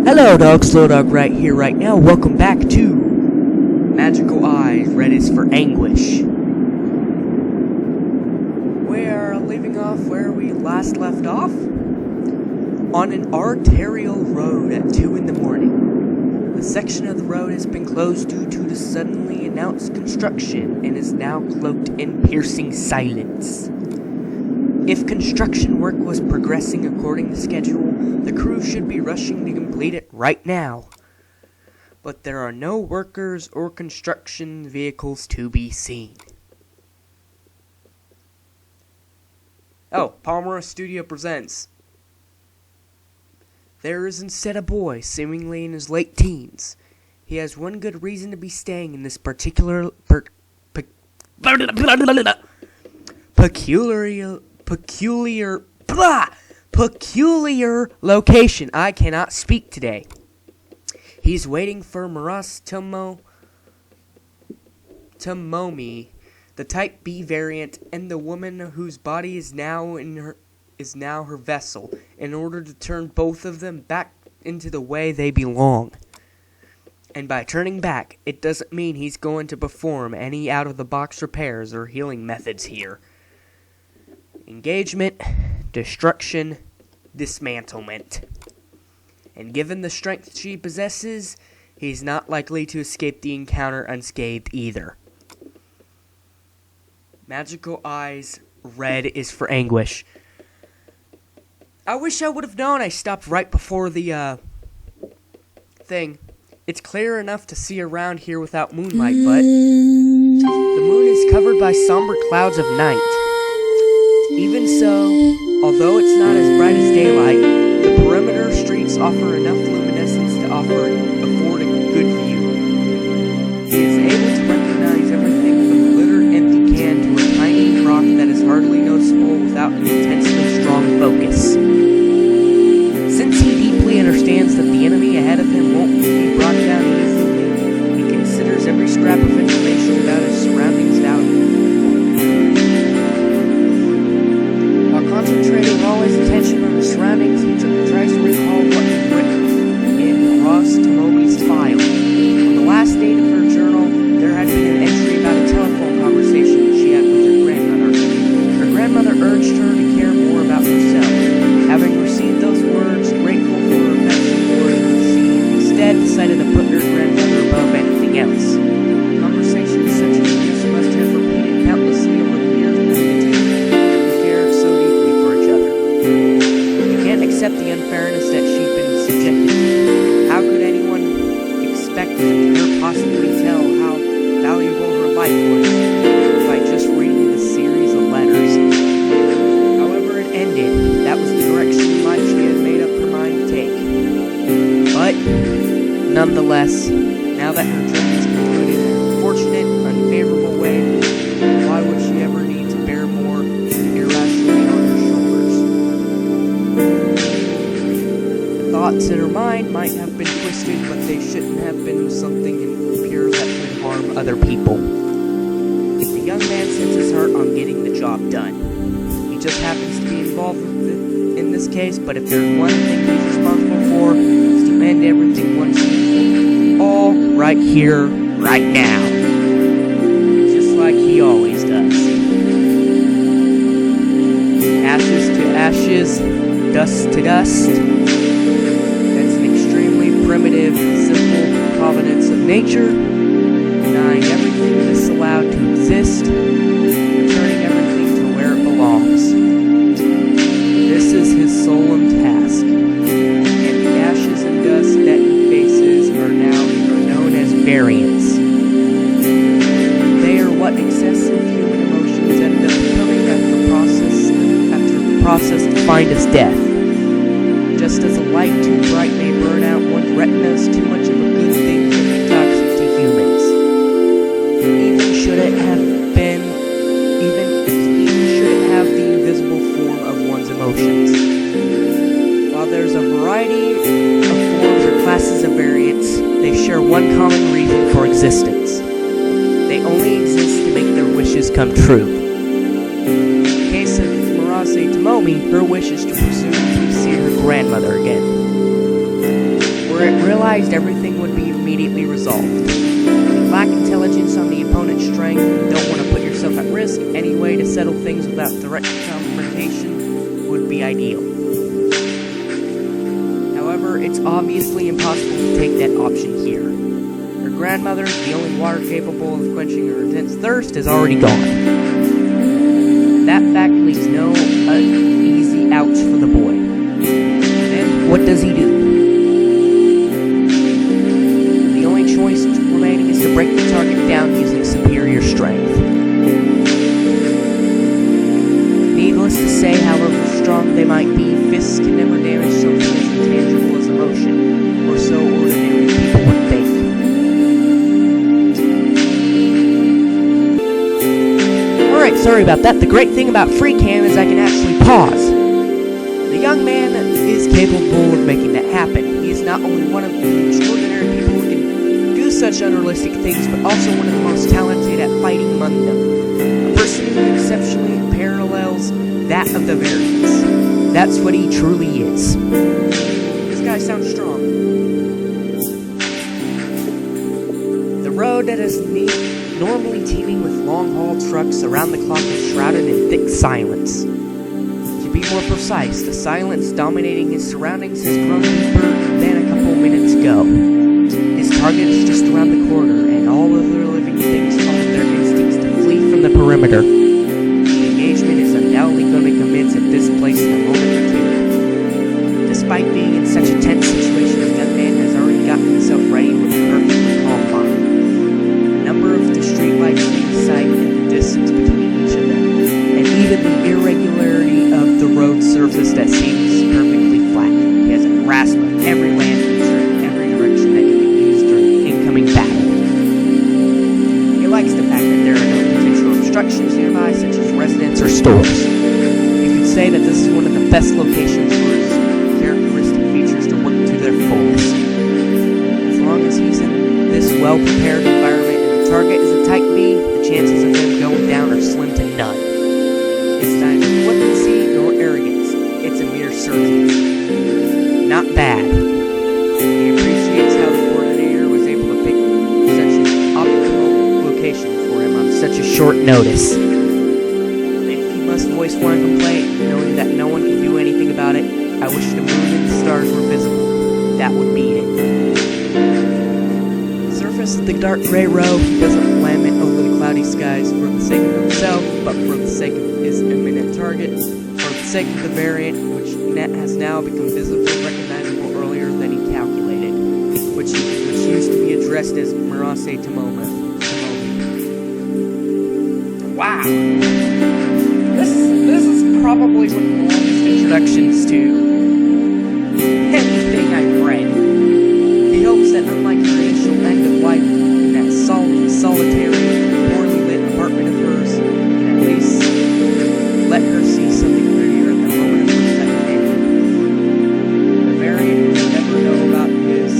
Hello, dogs. Lildawg right here, right now. Welcome back to Magical Eyes. Red is for Anguish. We're leaving off where we last left off. On an arterial road at 2 in the morning. The section of the road has been closed due to the suddenly announced construction and is now cloaked in piercing silence. If construction work was progressing according to schedule, the crew should be rushing to complete it right now. But there are no workers or construction vehicles to be seen. Oh, Palmera Studio presents. There is instead a boy, seemingly in his late teens. He has one good reason to be staying in this peculiar location. I cannot speak today. He's waiting for Maras Tomomi, the Type B variant, and the woman whose body is now her vessel, in order to turn both of them back into the way they belong. And by turning back, it doesn't mean he's going to perform any out-of-the-box repairs or healing methods here. Engagement, destruction, dismantlement. And given the strength she possesses, he's not likely to escape the encounter unscathed either. Magical Eyes, red is for Anguish. I wish I would have known. I stopped right before the thing. It's clear enough to see around here without moonlight, but the moon is covered by somber clouds of night. Even so, although it's not as bright as daylight, the perimeter streets offer enough luminescence to afford a good view. He is able to recognize everything from the littered empty can to a tiny crock that is hardly noticeable without an intensely strong focus. Since he deeply understands that the enemy ahead of him won't be brought down easily, he considers every scrap of information about his surroundings valuable. Concentrating all his attention on his surroundings, he tries to recall what was written in Ross Tomomi's file. On the last date of her journal, there had been an entry about a telephone conversation she had with her grandmother. Her grandmother urged her to care more about herself. Having received those words, grateful for her affection for her, she instead decided to put her grandmother above anything else. Conversations such as this must have repeated countlessly over the years of accept the unfairness that she'd been subjected to. How could anyone expect her possibly tell how valuable her life was by just reading the series of letters? However it ended, that was the direction in life she had made up her mind to take. But, nonetheless, now that her journey is concluded in an unfortunate, unfavorable way, why would she ever need to bear more irrationally on her shoulders? Thoughts in her mind might have been twisted, but they shouldn't have been something impure that could harm other people. The young man sets his heart on getting the job done. He just happens to be involved in this case, but if there's one thing he's responsible for, it's to mend everything once and for all right here, right now. Just like he always does. Ashes to ashes, dust to dust. Primitive, simple providence of nature, denying everything that is allowed to exist, returning everything to where it belongs. This is his solemn task, and the ashes and dust that he faces are known as variants. They are what excessive human emotions end up becoming after the process defined as death. Just as a light too bright may burn out one's retinas, too much of a good thing can be toxic to humans. Even should it have the invisible form of one's emotions. While there's a variety of forms or classes of variants, they share one common reason for existence. They only exist to make their wishes come true. In the case of Marase Tomomi, her wish is to presumably see her grandmother again. Were realized everything would be immediately resolved. If you lack intelligence on the opponent's strength and don't want to put yourself at risk, any way to settle things without direct confrontation would be ideal. However, it's obviously impossible to take that option here. Her grandmother, the only water capable of quenching her intense thirst, is already gone. That fact leaves no easy outs for the boy. Then, what does he do? The only choice remaining is to break the target down using superior strength. Needless to say, however strong they might be, fists can never damage something as intangible as emotion, or so ordinary people would think. Alright, sorry about that. The great thing about free cam is I can actually pause. The young man is capable of making that happen. He is not only one of the extraordinary people who can do such unrealistic things, but also one of the most talented at fighting among them. A person who exceptionally parallels that of the variants. That's what he truly is. This guy sounds strong. The road that is normally teeming with long-haul trucks around the clock is shrouded in thick silence. To be more precise, the silence dominating his surroundings has grown deeper than a couple minutes ago. His target is just around the corner, and all other living things follow their instincts to flee from the perimeter. The engagement is undoubtedly going to commence at this place in a moment or two. Despite being in such a tense situation, the young man has already gotten himself ready with a perfectly calm mind. A number of the streetlights in sight and the distance between each of them, and even the irregularity of the road surface that seems perfectly flat. He has a grasp of every land feature in every direction that can be used during the incoming battle. He likes the fact that there are no potential obstructions nearby, such as residents or stores. You could say that this is one of the best locations for his characteristic features to work to their fullest. As long as he's in this well-prepared environment and the target is a Type B, the chances of him going down are slim to none. It's neither flippancy nor arrogance. It's a mere certainty. Not bad. He appreciates how the coordinator was able to pick such an optimal location for him on such a short notice. If he must voice one complaint, knowing that no one can do anything about it, I wish the moon and the stars were visible. That would be it. The surface of the dark gray road, he doesn't lament over the cloudy skies for the sake of himself, but for the sake of his imminent target, for the sake of the variant, which has now become visibly recognizable earlier than he calculated, which used to be addressed as Mirase Tomoma. Wow! This is probably one of the longest introductions to anything I've read. He hopes that unlike her initial end of life in that solitary, poorly lit apartment of hers, he can at least let her see something prettier at the moment of her second ending. The variant will never know about his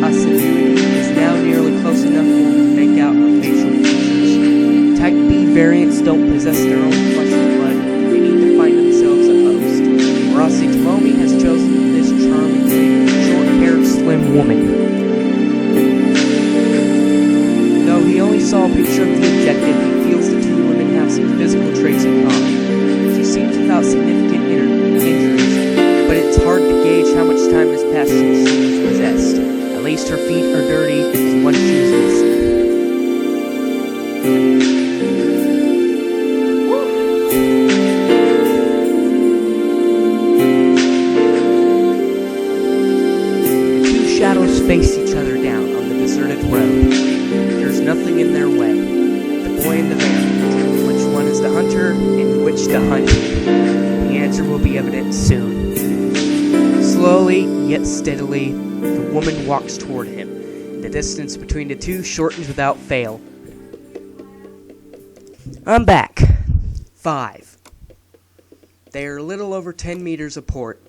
assiduity is now nearly close enough for him to make out her facial features. Type B variants don't possess their own flesh and blood. They need to find themselves a host. Mirase Tomomi has chosen this charmingly short-haired, slim woman. Though he only saw a picture of the objective, he feels the two women have some physical traits in common. She seems without significant injuries, but it's hard to gauge how much time has passed since she was possessed. At least her feet are dirty, and one shoe is missing. Shadows face each other down on the deserted road. There's nothing in their way. The boy and the variant. Which one is the hunter and which the hunted? The answer will be evident soon. Slowly, yet steadily, the woman walks toward him. The distance between the two shortens without fail. I'm back. 5. They are a little over 10 meters apart.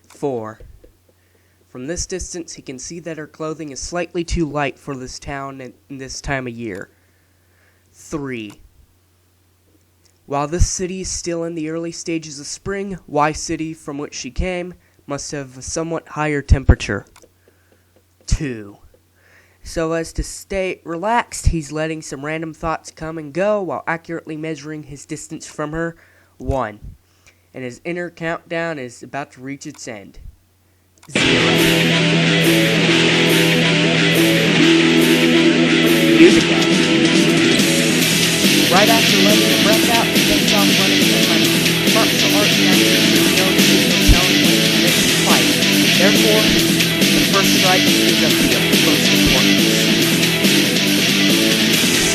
4. From this distance, he can see that her clothing is slightly too light for this town in this time of year. 3. While this city is still in the early stages of spring, Y City, from which she came, must have a somewhat higher temperature. 2. So as to stay relaxed, he's letting some random thoughts come and go while accurately measuring his distance from her. 1. And his inner countdown is about to reach its end. 0. Music up. Right after letting the breath out, he takes off running for money. Martial arts master is known to telling when he makes a fight. Therefore, the first strike is of the utmost importance.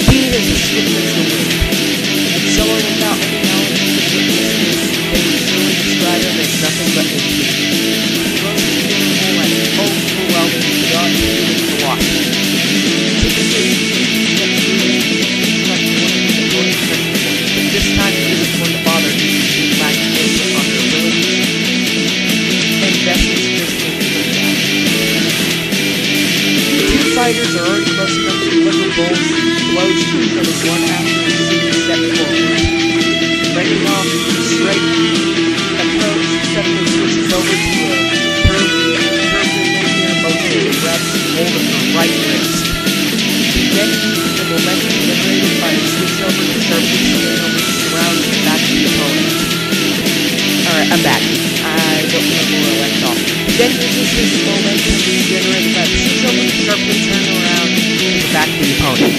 Speed is as swift as the wind. And someone without any knowledge of the witness, they would surely describe him as nothing but impudent. He grows beautiful and overwhelming beyond human velocity. Typically, this time he isn't going to bother using his imagination on their abilities and invest his physical down. Two fighters are already close enough to deliver blows to each other one after a single step forward. Breaking off the straight approach, suddenly switches over to a curved linear motion and grabs hold of her right wrist. Then uses the momentum generated by the switch over to sharply spin over to surround the back of the opponent. Alright, I'm back. I don't remember where I left off. Then uses his momentum generated by the switch over to sharply turn around to the back of the opponent.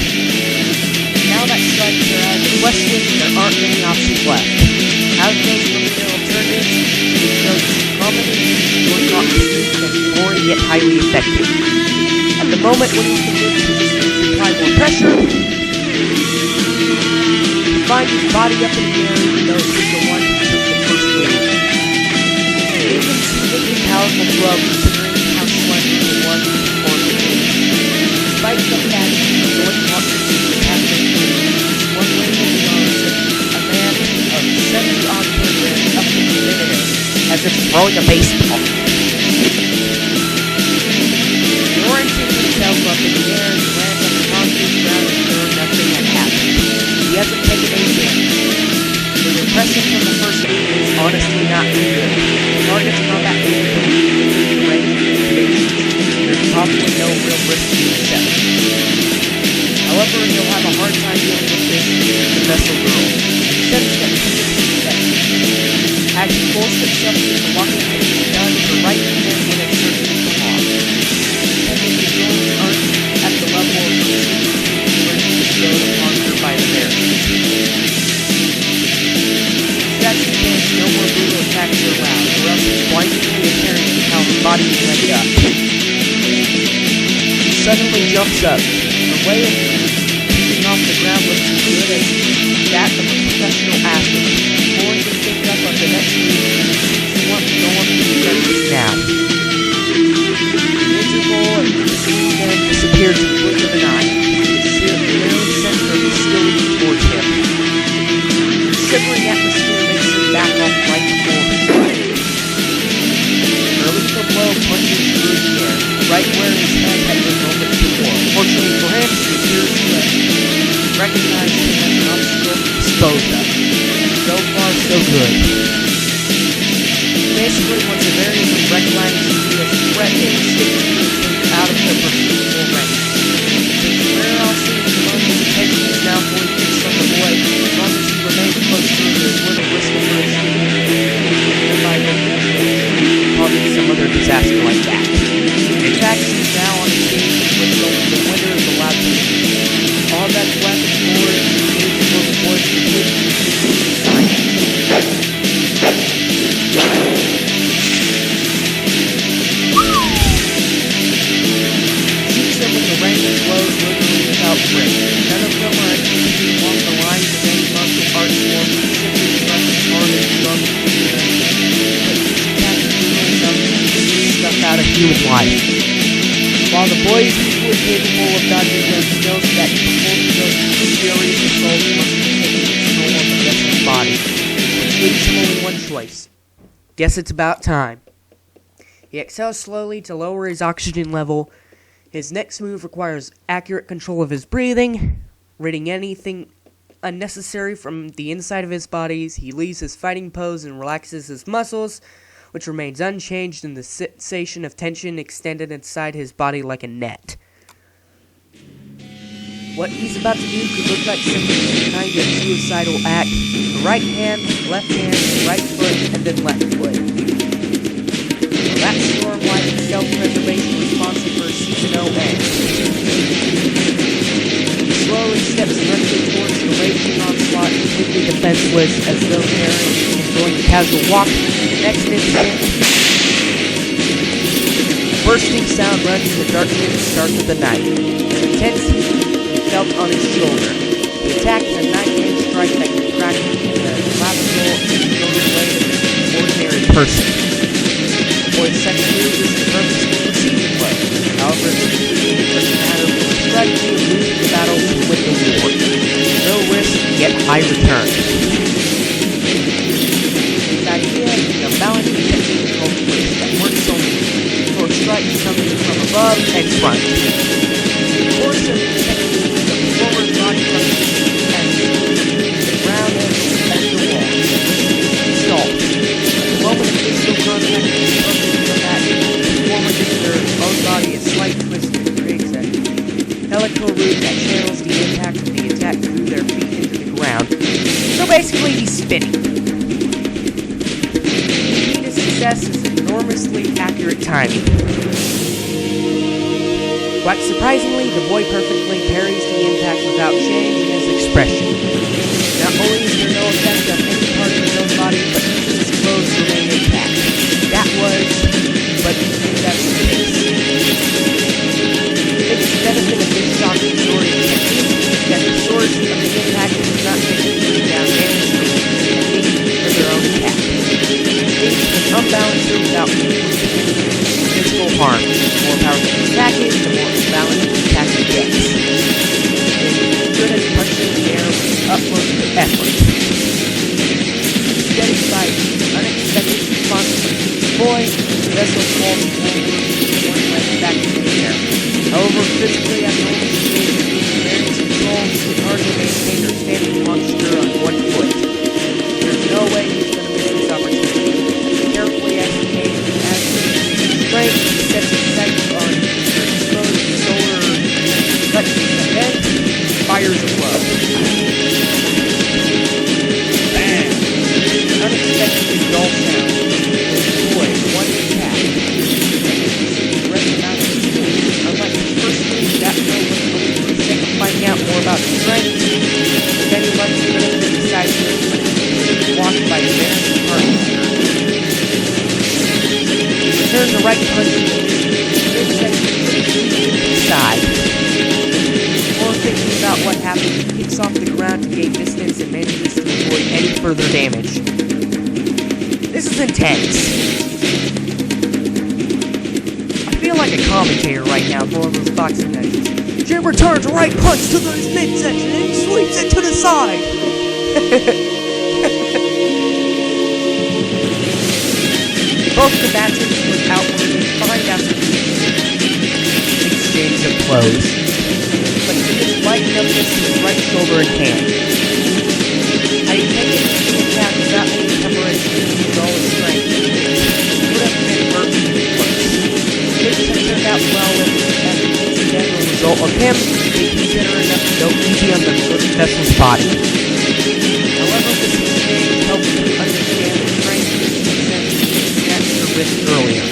Now that strikes are out of the question, there aren't many options left. Out of those limited alternatives, he chose combination joint lock technique that's boring yet highly effective. At the moment when he's convinced he just needs to apply more pressure, he finds his body up in the air even though it was the one who took the first move. An inconceivably powerful throw considering how slender the one who performed the move. Despite the fact that the joint lock technique was halfway through, one way or the other, a man of 70-odd kilograms up in the midair as if throwing a baseball. Orienting himself up in the air, he lands on the concrete ground as though nothing had happened. He hasn't taken any damage. His impression from the first move is honestly not too good. Target's combat capability within the range of limitations. There's probably no real risk to himself. However, he'll have a hard time dealing with this the vessel girl. Instead of getting as he forced himself to the locking that he's done, the right hand would have certainly come off. At the level of the bestowed upon her by the Americans. That's the case, no more brutal attacks are allowed, or else it's blindingly apparent how her body is laid up. She suddenly jumps up. Her way of picking off the ground looks as good as that of a professional athlete. Pulling the thing up on the next move, she wants to go on to the judges now. Between them disappears in the blink of an eye. The very center of hostility towards him. The shivering atmosphere makes him back off right before him. Release the blow punches through the air, right where his head had been moments before. Fortunately for him, he appears to have recognized him as an obstacle disposed of. So far, so good. Basically, once a variant of recognizes you as a threat, it will stick to you out of the perceivable range. Since rare obstacles among his attention is now fully fixed on the boy, as long as he remains close to him, there's little risk of her escaping by causing some other disaster like that. In fact, she's now on a stage in which only the winner is allowed to leave. All that's left forward is for the boy to completely silent. Random blows literally without break. None of them are executed along the lines of any martial arts form, simply thrust as hard as strong as you can. But each attack is brutal enough to beat stuff out of human life. While the boy is equally capable of dodging them, he knows that performing those furious assaults must be taking its toll on the vessel's body, which leaves him only one choice. Guess it's about time. He exhales slowly to lower his oxygen level. His next move requires accurate control of his breathing, ridding anything unnecessary from the inside of his body. He leaves his fighting pose and relaxes his muscles, which remains unchanged in the sensation of tension extended inside his body like a net. What he's about to do could look like some kind of suicidal act. The right hand, right foot, and then left foot. Well, that storm-like self-preservation responsive for a season end. He slowly steps directly towards the raging onslaught, completely defenseless, as though enjoying a casual walk. The next instant, a bursting sound runs in the dark of the night. An intense heat felt on his shoulder. He attacked a 9-inch strike that could crack the clavicle and shoulder blade of an ordinary person. The boy's second move is the purposeful receiving blow. However, it doesn't matter for the strategy of losing the battle to win the war. No risk, yet high return. His idea is a balanced technique called twist that works only for strikes coming from above and front. The course of the technique forward body function and the ground and the wall. Stall. At the moment of physical contact with the opposing combat, the former gives their own body a slight twist that creates a helical route that channels the impact of the attack through their feet into the ground. So basically, he's spinning. The key to success is enormously accurate timing. Quite surprisingly, the boy perfectly parries the impact without changing his expression. Not only is there no effect on any part of his own body, but each of his clothes remain intact. But that's the case. The biggest benefit of this shock absorbing technique is that the source of the impact does not take anything down for their own attack. It is unbalanced without physical harm. The more powerful the attack is, the more imbalanced the attacker gets. It's good as punching the air with utmost effort. Steadied by unexpected response from the boy, the vessel falls forward and right back into the air. However, physically, as long as she is using various controls, it's hard to maintain her standing posture on one foot. There's no way he's going to miss this opportunity. Carefully ascertaining strength, he sets his sights on the exposed shoulder, touches the head, fires a blow. Bam! Unexpectedly dull sound. Boy, one attack. Unlike his first move, that blow was only for the sake of finding out more about his strength. Then he must have decided to walk by the very partner. Turns the right punch to the side. Before thinking about what happened, he kicks off the ground to gain distance and manages to avoid any further damage. This is intense. I feel like a commentator right now for one of those boxing matches. Jim returns a right punch to his midsection and he sweeps it to the side. Both combatants were outwardly fine after the exchange of blows, but he is lighting up against his right shoulder and hand. Had he taken the attack without any preparation to use all his strength, it would have been hurt worse. Things have turned out well as an incidental result of him being considered enough to go easy on the vessel's body. However, this exchange helped him understand the strength of his earlier.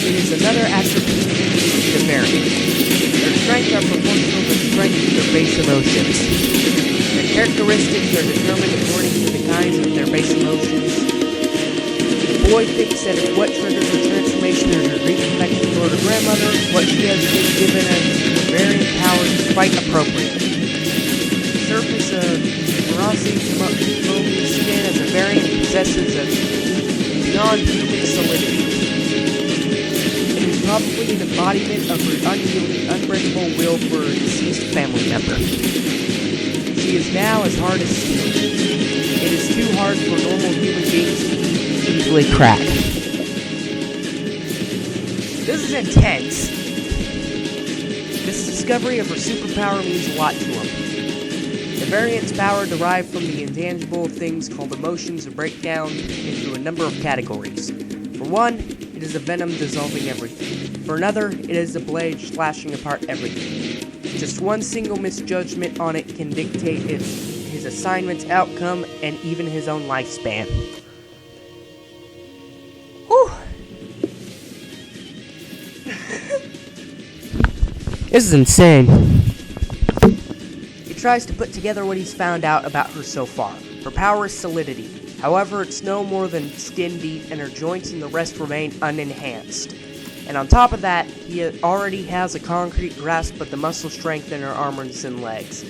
It is another attribute of the variant. Their strength are proportional to the strength of their base emotions. Their characteristics are determined according to the kinds of their base emotions. The boy thinks that if what triggers the transformation is her grief affection toward her grandmother, what she has been given as variant powers is quite appropriate. The surface of Marasi Mobi's skin as a variant possesses a beyond-human solidity. It is probably an embodiment of her unyielding, unbreakable will for a deceased family member. She is now as hard as steel. It is too hard for normal human beings to easily crack. This is intense. This discovery of her superpower means a lot to him. The variant's power derived from the intangible things called emotions are break down into a number of categories. For one, it is a venom dissolving everything. For another, it is a blade slashing apart everything. Just one single misjudgment on it can dictate his assignment's outcome and even his own lifespan. Whew. This is insane. He tries to put together what he's found out about her so far. Her power is solidity. However, it's no more than skin deep, and her joints and the rest remain unenhanced. And on top of that, he already has a concrete grasp of the muscle strength in her arms and legs.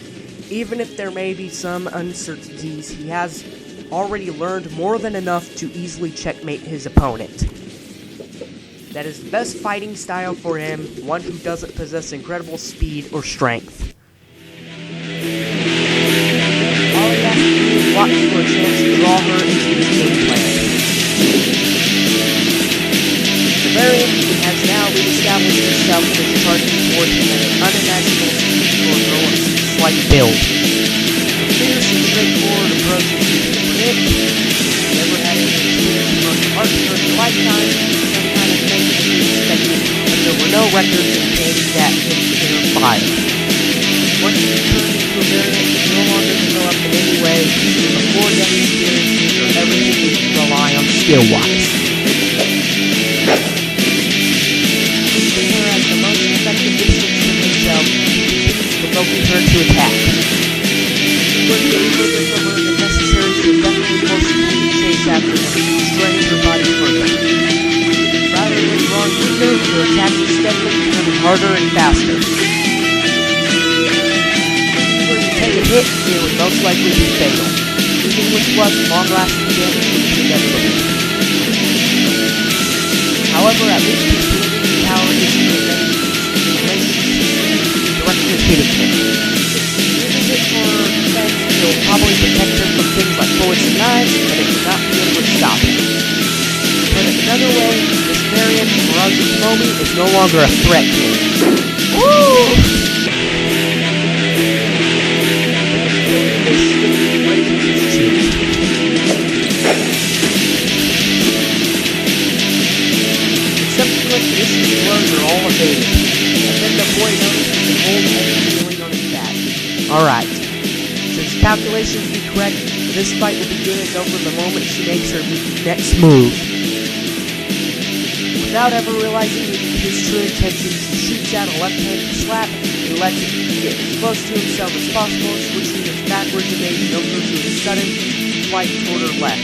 Even if there may be some uncertainties, he has already learned more than enough to easily checkmate his opponent. That is the best fighting style for him, one who doesn't possess incredible speed or strength. All he has to do is watch for a chance to draw her into his game plan. The variant has now reestablished herself and is charging toward him at an unimaginable speed for a girl of slight build. The fierce and straightforward approach is easy to predict. If you ever had any experience with martial arts during your lifetime, some kind of thing to be expected, but there were no records indicating that in her file. Once you turn into a variant, you no longer develop in any way, before death experiences or everything you can rely on skill-wise. Keeping her as the most effective distance from himself, he continues provoking her to attack. It would be further from her than necessary to definitely force him to chase after him, straining her body further. Rather than drawing weaker, her attacks are steadily becoming harder and faster. Take a hit, it would most likely be fatal. Even with plus long-lasting damage would be inevitable. However, at least his solidity power is in relation to directly hitting him. If he uses it for defense, it will probably protect her from things like bullets and knives, but it will not be able to stop him. Put it another way, this variant, Mirage Momi, is no longer a threat to him. Woo! Vicious blows are all evaded, and then the boy notices a cold, heavy feeling on his back. Alright, since calculations be correct, this fight will begin as over the moment she makes her next move. Without ever realizing his true intentions, he shoots out a left-handed slap and lets it get as close to himself as possible, switching his backwards evade over to a sudden flight toward her left.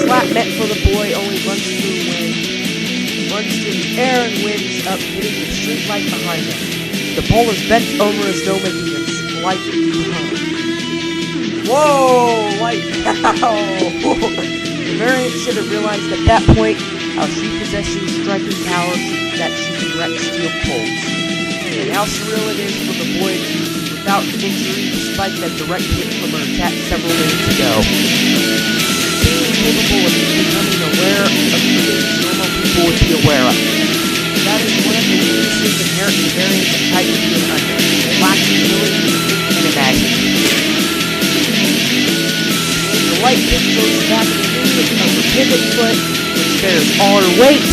Slap meant for the boy only runs through the air and winds up, hitting the street light behind him. The pole is bent over as though making a slight behind. Whoa! Light! The variant should have realized at that point how she possesses striking power that she can wreck steel poles, and how surreal it is for the boy to, without injury, despite that direct hit from her attack several minutes ago. Capable of becoming aware of things normal people would be aware of. That is one of the weaknesses inherent in variants that Titan being under. It lacks the ability to think and imagine. The light hit goes back in the movement of her pivot foot, which bears all her weight.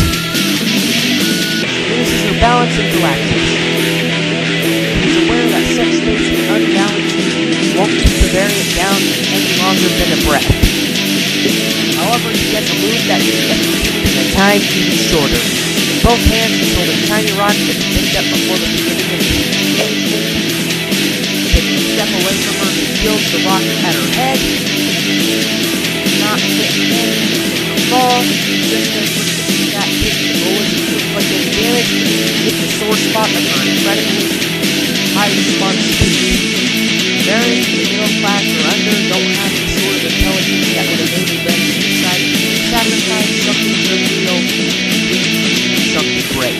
Loses her balance and collapses. He is aware that such space and unbalanced won't keep the variant down any longer than a breath. However, he has a move that is executed in a time even shorter. In both hands, he's holding tiny rocks that he picked up before the beginning of the taking a step away from her, he kills the rock at her head. Not hit again, taking a fall. Just as with the that hit, the bullet to inflict any damage, he hits the sore spot of her incredibly high response speed. Variants in the middle class or under don't have the sort of intelligence that would enable them to decide to sacrifice something trivial to something great.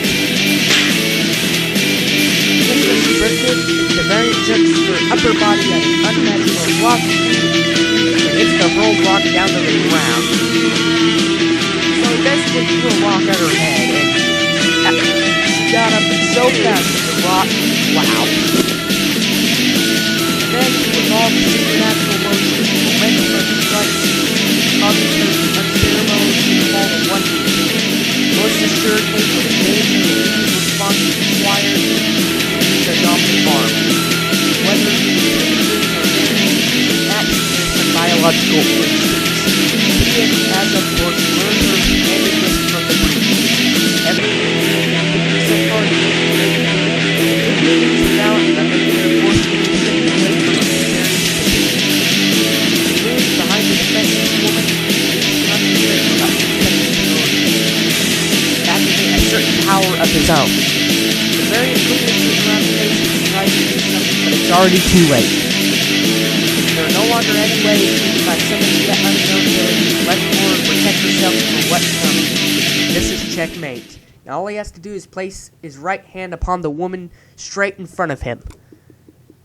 Just as scripted, the variant jumps her upper body at an unimaginable velocity and hits the hurled rock down to the ground. So he basically threw a rock at her head, and she got up so fast that the rock, wow. Then, with all the supernatural motion, momentum of his strikes, causes her to unceremoniously fall to one knee. Most assuredly, for the danger and immediate response is required, use a dominant arm. Whether it is human or animal, accidents and biological instincts. He is, as of course, learned her handedness from the breed. Everything so far is now and that they are forced to be away from a precarious position. The moves behind the defenseless woman concentrate for about 2 seconds in order to activate a certain power of his own. The variant quickly turns around the face and tries to do something, but it's already too late. There are no longer any ways used by someone yet unknown ability to let her protect herself from what's coming. This is checkmate. Now all he has to do is place his right hand upon the woman straight in front of him.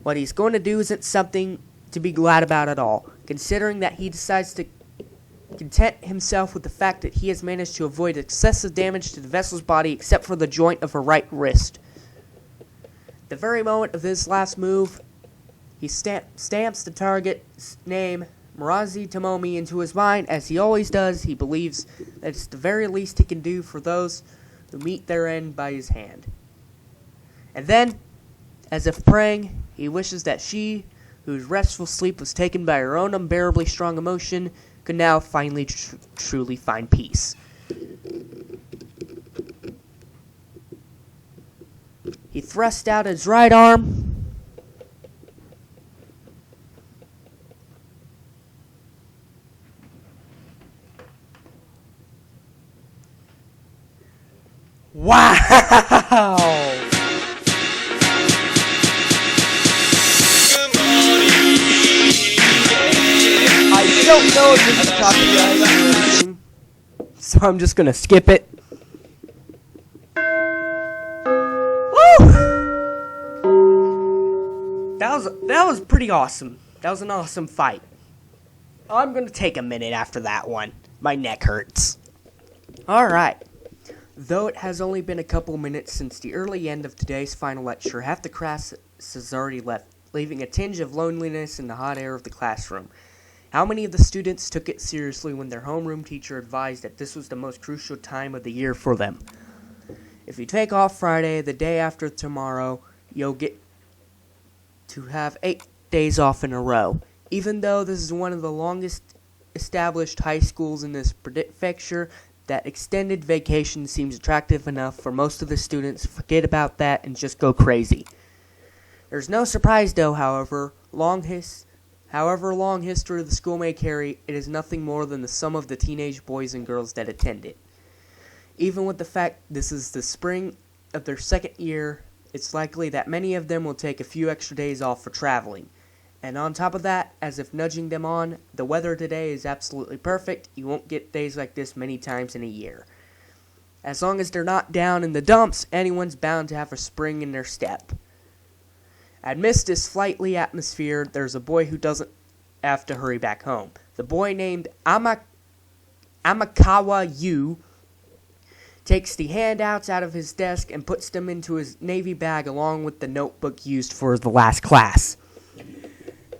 What he's going to do isn't something to be glad about at all, considering that he decides to content himself with the fact that he has managed to avoid excessive damage to the vessel's body except for the joint of her right wrist. The very moment of his last move, he stamps the target's name, Marazi Tomomi, into his mind. As he always does, he believes that it's the very least he can do for those who meet their end by his hand. And then, as if praying, he wishes that she, whose restful sleep was taken by her own unbearably strong emotion, could now finally truly find peace. He thrust out his right arm. Wow! I don't know if this is copyright or anything, so I'm just gonna skip it. Woo! That was pretty awesome. That was an awesome fight. I'm gonna take a minute after that one. My neck hurts. Alright. Though it has only been a couple minutes since the early end of today's final lecture, half the class has already left, leaving a tinge of loneliness in the hot air of the classroom. How many of the students took it seriously when their homeroom teacher advised that this was the most crucial time of the year for them? If you take off Friday, the day after tomorrow, you'll get to have 8 days off in a row. Even though this is one of the longest established high schools in this prefecture, that extended vacation seems attractive enough for most of the students to forget about that and just go crazy. There's no surprise though, however long history the school may carry, it is nothing more than the sum of the teenage boys and girls that attend it. Even with the fact this is the spring of their second year, it's likely that many of them will take a few extra days off for traveling. And on top of that, as if nudging them on, the weather today is absolutely perfect. You won't get days like this many times in a year. As long as they're not down in the dumps, anyone's bound to have a spring in their step. Amidst this flightly atmosphere, there's a boy who doesn't have to hurry back home. The boy named Amakawa Yu takes the handouts out of his desk and puts them into his navy bag along with the notebook used for the last class.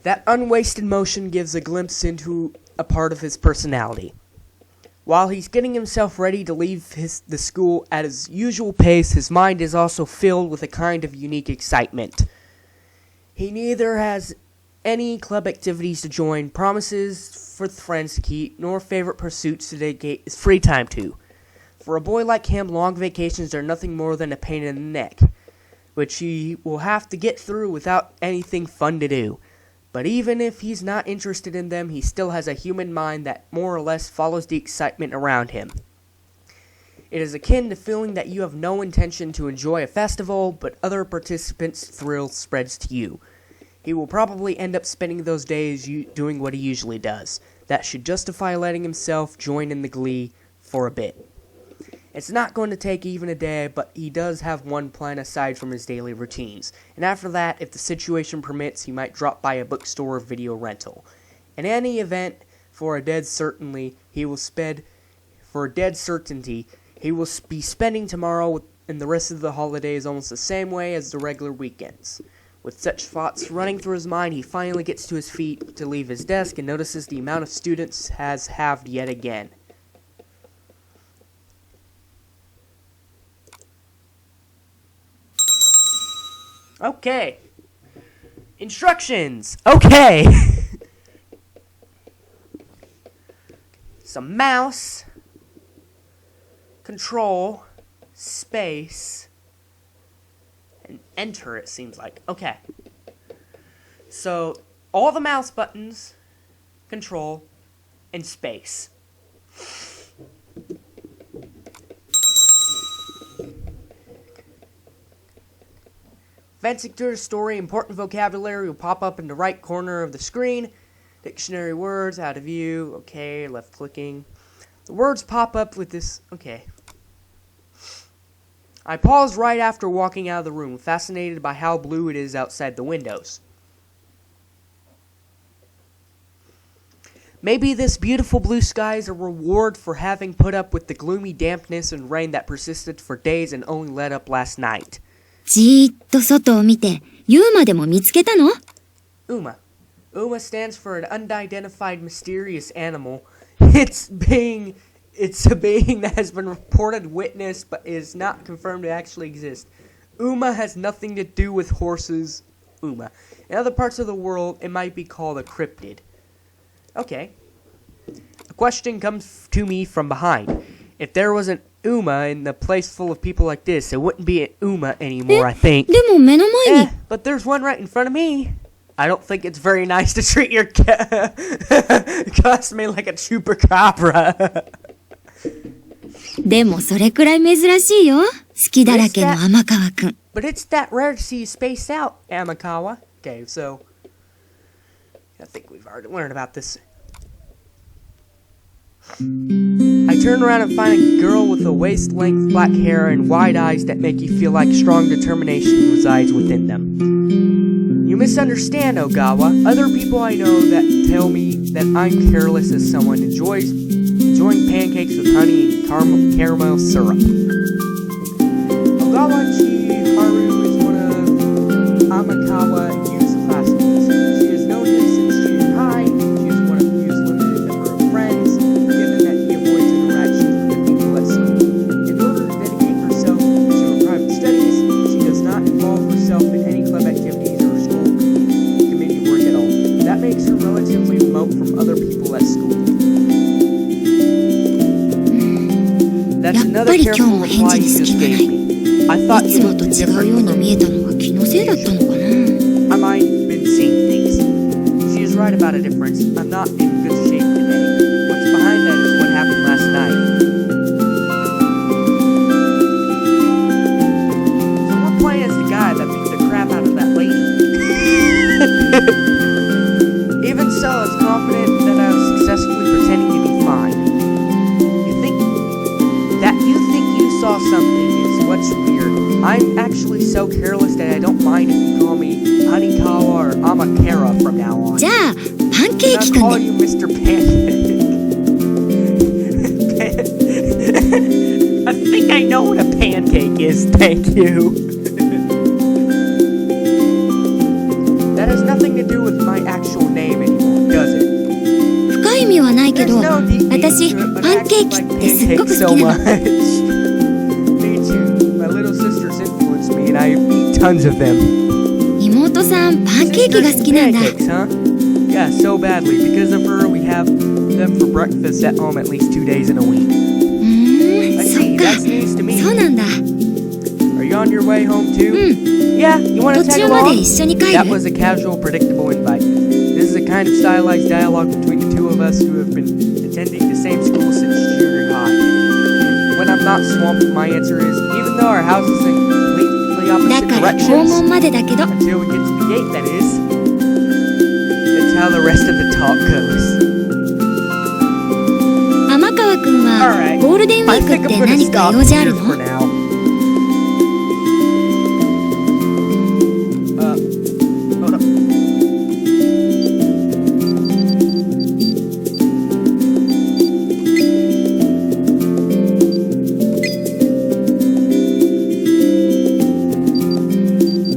That unwasted motion gives a glimpse into a part of his personality. While he's getting himself ready to leave the school at his usual pace, his mind is also filled with a kind of unique excitement. He neither has any club activities to join, promises for friends to keep, nor favorite pursuits to dedicate his free time to. For a boy like him, long vacations are nothing more than a pain in the neck, which he will have to get through without anything fun to do. But even if he's not interested in them, he still has a human mind that more or less follows the excitement around him. It is akin to feeling that you have no intention to enjoy a festival, but other participants' thrill spreads to you. He will probably end up spending those days doing what he usually does. That should justify letting himself join in the glee for a bit. It's not going to take even a day, but he does have one plan aside from his daily routines. And after that, if the situation permits, he might drop by a bookstore or video rental. In any event, for a dead certainty, he will be spending tomorrow and the rest of the holidays almost the same way as the regular weekends, With such thoughts running through his mind, he finally gets to his feet to leave his desk and notices the amount of students has halved yet again. Okay. Instructions. Okay. Some mouse, control, space, and enter, it seems like. Okay. So, all the mouse buttons, control, and space. Advancing through the story, important vocabulary will pop up in the right corner of the screen. Dictionary words, out of view, okay, left clicking. The words pop up with this, okay. I paused right after walking out of the room, fascinated by how blue it is outside the windows. Maybe this beautiful blue sky is a reward for having put up with the gloomy dampness and rain that persisted for days and only let up last night. じーっと外を見て、ユーマでも見つけたの？ Uma. Uma stands for an unidentified mysterious animal. It's a being that has been reported witnessed but is not confirmed to actually exist. Uma has nothing to do with horses. Uma. In other parts of the world, it might be called a cryptid. Okay. A question comes to me from behind. If there was an Uma in a place full of people like this, it wouldn't be an Uma anymore, I think. でも目の前に。 But there's one right in front of me. I don't think it's very nice to treat your classmate like a chupacabra. でもそれくらい珍しいよ。好きだらけの天川くん。 But it's that rare to see you space out, Amakawa. Okay, so I think we've already learned about this. I turn around and find a girl with a waist-length black hair and wide eyes that make you feel like strong determination resides within them. You misunderstand, Ogawa. Other people I know that tell me that I'm careless as someone enjoying pancakes with honey and caramel syrup. Ogawa Chiharu is one of Amakawa Yu's classmates. She is known him since junior high. She is one of Yu's limited number of friends, given that he avoids interactions with the people at school. In order to dedicate herself to her private studies, she does not involve herself in any club activities or school committee work at all. That makes her relatively remote from other people at school. That's another careful reply you just gave me. I thought you looked different from I might have been seeing things. She is right about a difference. I'm not in good shape today. What's behind that is what happened last night. So I'm playing as the guy that beat the crap out of that lady. Even so, it's confident that I was successfully pretending to be fine. You think you saw something is what's weird. I'm actually so careless that I don't mind if you call me Honeykawa or Amakara from now on. じゃあ、パンケーキくん I'll call で。 you Mr. Pancake. I think I know what a pancake is, thank you. That has nothing to do with my actual name anymore, does it? 深い意味はないけ There's ど、 no deep meaning 私、 to it, but パ I ンケー actually キ like ってすっごく pancakes 好 so きな much. の。 Me too. My little sisters influenced me and I eat tons of them. 妹さん、パンケーキが好きなんだ。 Pancakes, huh? Yeah, so badly. Because of her, we have them for breakfast at home at least 2 days in a week. そ I っ see, か。 that's news to me. そうなんだ。 Are you on your way home too? うん。 Yeah, you want to 途 tag 中まで along? 一緒に帰 That る。 was a casual, predictable invite. This is a kind of stylized dialogue between the two of us who have been attending the same school since junior high. When I'm not swamped, my answer is, even though our houses in completely だ opposite から訪 directions, 問までだけど。 until we get to the gate, that is. That's how the rest of the talk goes. 天川くんは Alright, ゴールデンウィ I ーク think って I'm gonna 何か stop 用事あ here る for の？ now. Hold up.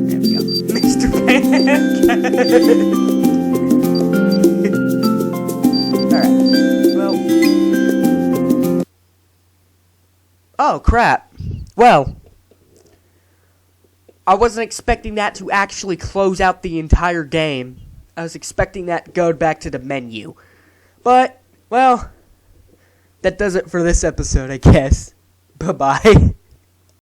There we go. Mr. Pancake. Well. Oh, crap. Well. I wasn't expecting that to actually close out the entire game. I was expecting that to go back to the menu. But, well, that does it for this episode, I guess. Bye-bye.